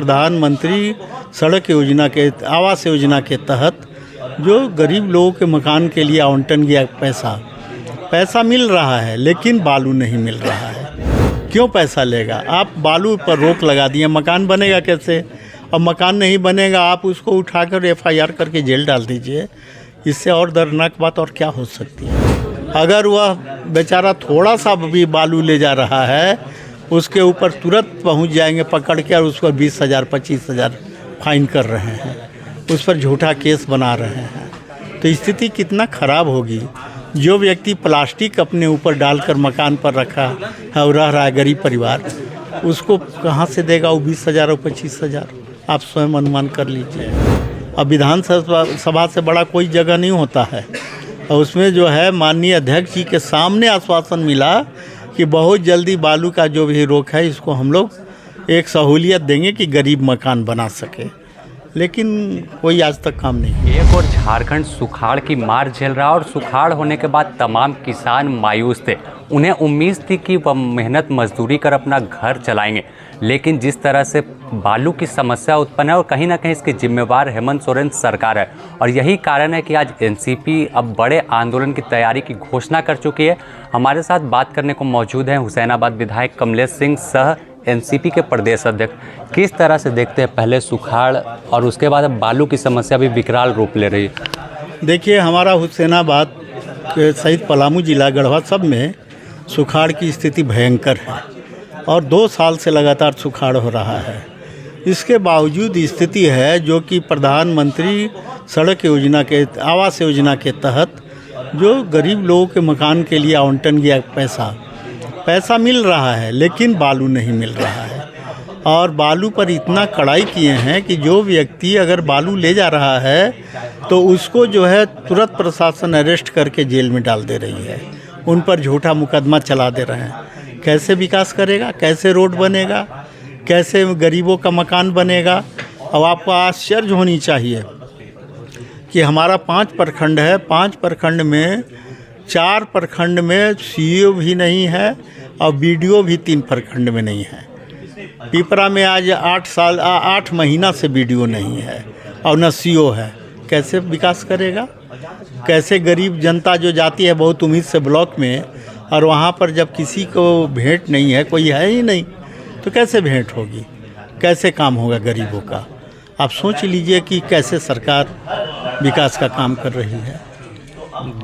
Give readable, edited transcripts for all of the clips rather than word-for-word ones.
प्रधानमंत्री सड़क योजना के आवास योजना के तहत जो गरीब लोगों के मकान के लिए आवंटन किया पैसा मिल रहा है, लेकिन बालू नहीं मिल रहा है। क्यों पैसा लेगा? आप बालू पर रोक लगा दिए, मकान बनेगा कैसे? अब मकान नहीं बनेगा, आप उसको उठाकर FIR करके जेल डाल दीजिए। इससे और दर्दनाक बात और क्या हो सकती है? अगर वह बेचारा थोड़ा सा भी बालू ले जा रहा है, उसके ऊपर तुरंत पहुंच जाएंगे पकड़ के और उस पर 20,000 25,000 फाइन कर रहे हैं, उस पर झूठा केस बना रहे हैं। तो स्थिति कितना ख़राब होगी। जो व्यक्ति प्लास्टिक अपने ऊपर डालकर मकान पर रखा है और रह रहा है गरीब परिवार, उसको कहाँ से देगा वो 20,000 और 25,000? आप स्वयं अनुमान कर लीजिए। अब विधानसभा से बड़ा कोई जगह नहीं होता है, और उसमें जो है माननीय अध्यक्ष जी के सामने आश्वासन मिला कि बहुत जल्दी बालू का जो भी रोक है इसको हम लोग एक सहूलियत देंगे कि गरीब मकान बना सके, लेकिन कोई आज तक काम नहीं। एक और झारखंड सुखाड़ की मार झेल रहा और सुखाड़ होने के बाद तमाम किसान मायूस थे। उन्हें उम्मीद थी कि वह मेहनत मजदूरी कर अपना घर चलाएंगे, लेकिन जिस तरह से बालू की समस्या उत्पन्न है और कहीं ना कहीं इसकी जिम्मेवार हेमंत सोरेन सरकार है, और यही कारण है कि आज एनसीपी अब बड़े आंदोलन की तैयारी की घोषणा कर चुकी है। हमारे साथ बात करने को मौजूद हैं हुसैनाबाद विधायक कमलेश सिंह सह एनसीपी के प्रदेश अध्यक्ष। किस तरह से देखते हैं पहले सुखाड़ और उसके बाद अब बालू की समस्या भी विकराल रूप ले रही है? देखिए, हमारा हुसैनाबाद के सहित पलामू जिला गढ़वा सब में सुखाड़ की स्थिति भयंकर है और 2 साल से लगातार सुखाड़ हो रहा है। इसके बावजूद स्थिति है जो कि प्रधानमंत्री सड़क योजना के आवास योजना के तहत जो गरीब लोगों के मकान के लिए आवंटन किया पैसा मिल रहा है, लेकिन बालू नहीं मिल रहा है। और बालू पर इतना कड़ाई किए हैं कि जो व्यक्ति अगर बालू ले जा रहा है तो उसको जो है तुरंत प्रशासन अरेस्ट करके जेल में डाल दे रही है, उन पर झूठा मुकदमा चला दे रहे हैं। कैसे विकास करेगा? कैसे रोड बनेगा? कैसे गरीबों का मकान बनेगा? अब आपको आश्चर्य होनी चाहिए कि हमारा 5 प्रखंड है, 5 प्रखंड में 4 प्रखंड में CO भी नहीं है और BDO भी 3 प्रखंड में नहीं है। पिपरा में आज 8 महीना से BDO नहीं है और न CO है। कैसे विकास करेगा? कैसे गरीब जनता जो जाती है बहुत उम्मीद से ब्लॉक में, और वहाँ पर जब किसी को भेंट नहीं है, कोई है ही नहीं, तो कैसे भेंट होगी? कैसे काम होगा गरीबों का? आप सोच लीजिए कि कैसे सरकार विकास का काम कर रही है।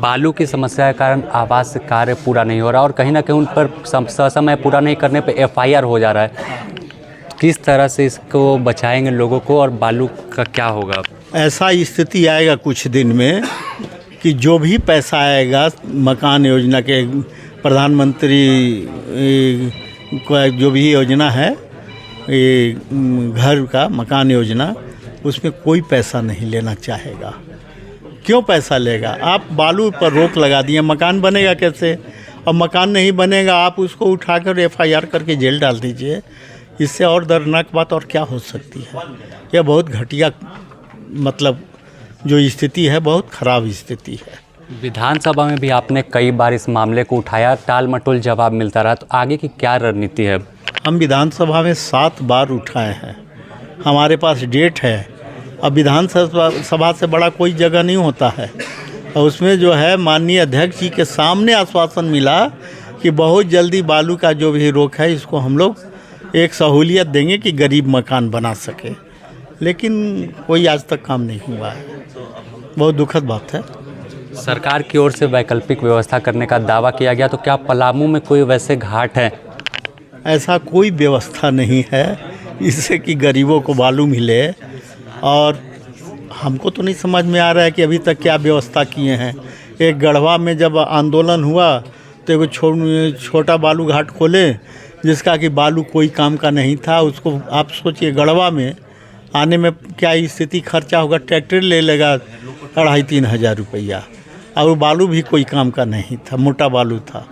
बालू की समस्या के कारण आवास कार्य पूरा नहीं हो रहा और कहीं ना कहीं उन पर समय पूरा नहीं करने पे FIR हो जा रहा है। किस तरह से इसको बचाएंगे लोगों को और बालू का क्या होगा? ऐसा स्थिति आएगा कुछ दिन में कि जो भी पैसा आएगा मकान योजना के, प्रधानमंत्री का जो भी योजना है घर का मकान योजना, उसमें कोई पैसा नहीं लेना चाहेगा। क्यों पैसा लेगा? आप बालू पर रोक लगा दिए, मकान बनेगा कैसे? और मकान नहीं बनेगा, आप उसको उठाकर FIR करके जेल डाल दीजिए। इससे और दर्दनाक बात और क्या हो सकती है? यह बहुत घटिया मतलब जो स्थिति है, बहुत ख़राब स्थिति है। विधानसभा में भी आपने कई बार इस मामले को उठाया, टाल मटोल जवाब मिलता रहा, तो आगे की क्या रणनीति है? हम विधानसभा में 7 बार उठाए हैं, हमारे पास डेट है। अब विधानसभा से बड़ा कोई जगह नहीं होता है, और उसमें जो है माननीय अध्यक्ष जी के सामने आश्वासन मिला कि बहुत जल्दी बालू का जो भी रोक है इसको हम लोग एक सहूलियत देंगे कि गरीब मकान बना सके, लेकिन कोई आज तक काम नहीं हुआ है। बहुत दुखद बात है। सरकार की ओर से वैकल्पिक व्यवस्था करने का दावा किया गया, तो क्या पलामू में कोई वैसे घाट है? ऐसा कोई व्यवस्था नहीं है इससे कि गरीबों को बालू मिले, और हमको तो नहीं समझ में आ रहा है कि अभी तक क्या व्यवस्था किए हैं। एक गढ़वा में जब आंदोलन हुआ तो एक छोटा बालू घाट खोले जिसका कि बालू कोई काम का नहीं था। उसको आप सोचिए, गढ़वा में आने में क्या स्थिति खर्चा होगा? ट्रैक्टर ले लेगा 2,500-3 हज़ार रुपया, और वो बालू भी कोई काम का नहीं था, मोटा बालू था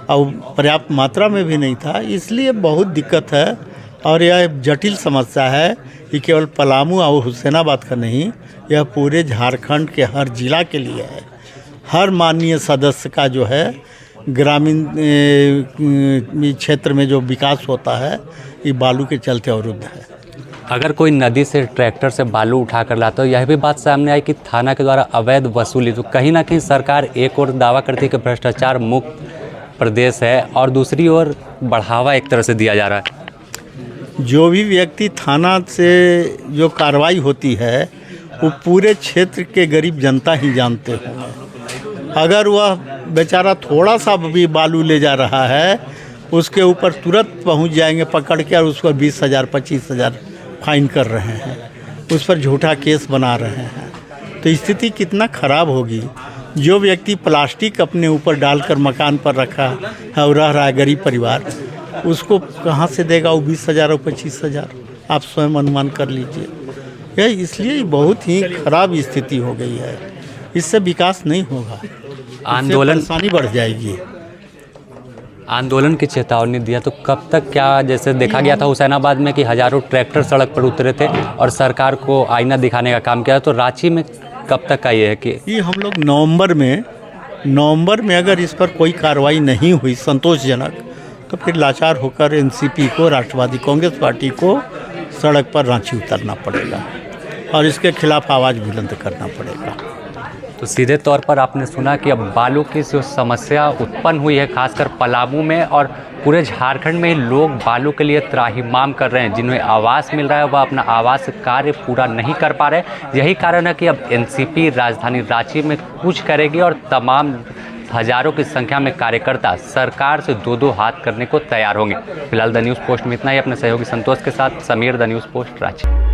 और पर्याप्त मात्रा में भी नहीं था। इसलिए बहुत दिक्कत है और यह जटिल समस्या है कि केवल पलामू और हुसैनाबाद का नहीं, यह पूरे झारखंड के हर जिला के लिए है। हर माननीय सदस्य का जो है ग्रामीण क्षेत्र में जो विकास होता है, ये बालू के चलते अवरुद्ध है। अगर कोई नदी से ट्रैक्टर से बालू उठा कर लाता, तो यह भी बात सामने आई कि थाना के द्वारा अवैध वसूली, तो कहीं ना कहीं सरकार एक और दावा करती है कि भ्रष्टाचार मुक्त प्रदेश है और दूसरी ओर बढ़ावा एक तरह से दिया जा रहा है। जो भी व्यक्ति थाना से जो कार्रवाई होती है वो पूरे क्षेत्र के गरीब जनता ही जानते होंगे। अगर वह बेचारा थोड़ा सा भी बालू ले जा रहा है उसके ऊपर तुरंत पहुंच जाएंगे पकड़ के और उस पर 20,000 25,000 फाइन कर रहे हैं, उस पर झूठा केस बना रहे हैं। तो स्थिति कितना ख़राब होगी। जो व्यक्ति प्लास्टिक अपने ऊपर डालकर मकान पर रखा है और रह रहा है गरीब परिवार, उसको कहाँ से देगा वो 20,000 और 25,000? आप स्वयं अनुमान कर लीजिए। यह इसलिए बहुत ही खराब स्थिति हो गई है। इससे विकास नहीं होगा, आंदोलन परेशानी बढ़ जाएगी। आंदोलन की चेतावनी दिया, तो कब तक? क्या जैसे देखा गया था हुसैनाबाद में कि हज़ारों ट्रैक्टर सड़क पर उतरे थे और सरकार को आईना दिखाने का काम किया, तो रांची में कब तक का ये है कि ये हम लोग नवंबर में अगर इस पर कोई कार्रवाई नहीं हुई संतोषजनक, तो फिर लाचार होकर एनसीपी को, राष्ट्रवादी कांग्रेस पार्टी को सड़क पर रांची उतरना पड़ेगा और इसके खिलाफ आवाज़ बुलंद करना पड़ेगा। तो सीधे तौर पर आपने सुना कि अब बालू की जो समस्या उत्पन्न हुई है खासकर पलामू में और पूरे झारखंड में लोग बालू के लिए त्राहिमाम कर रहे हैं। जिन्हें आवास मिल रहा है वह अपना आवास कार्य पूरा नहीं कर पा रहे। यही कारण है कि अब एनसीपी राजधानी रांची में कूच करेगी और तमाम हजारों की संख्या में कार्यकर्ता सरकार से दो दो हाथ करने को तैयार होंगे। फिलहाल द न्यूज़ पोस्ट में इतना ही। अपने सहयोगी संतोष के साथ Sameer, the news post, Ranchi.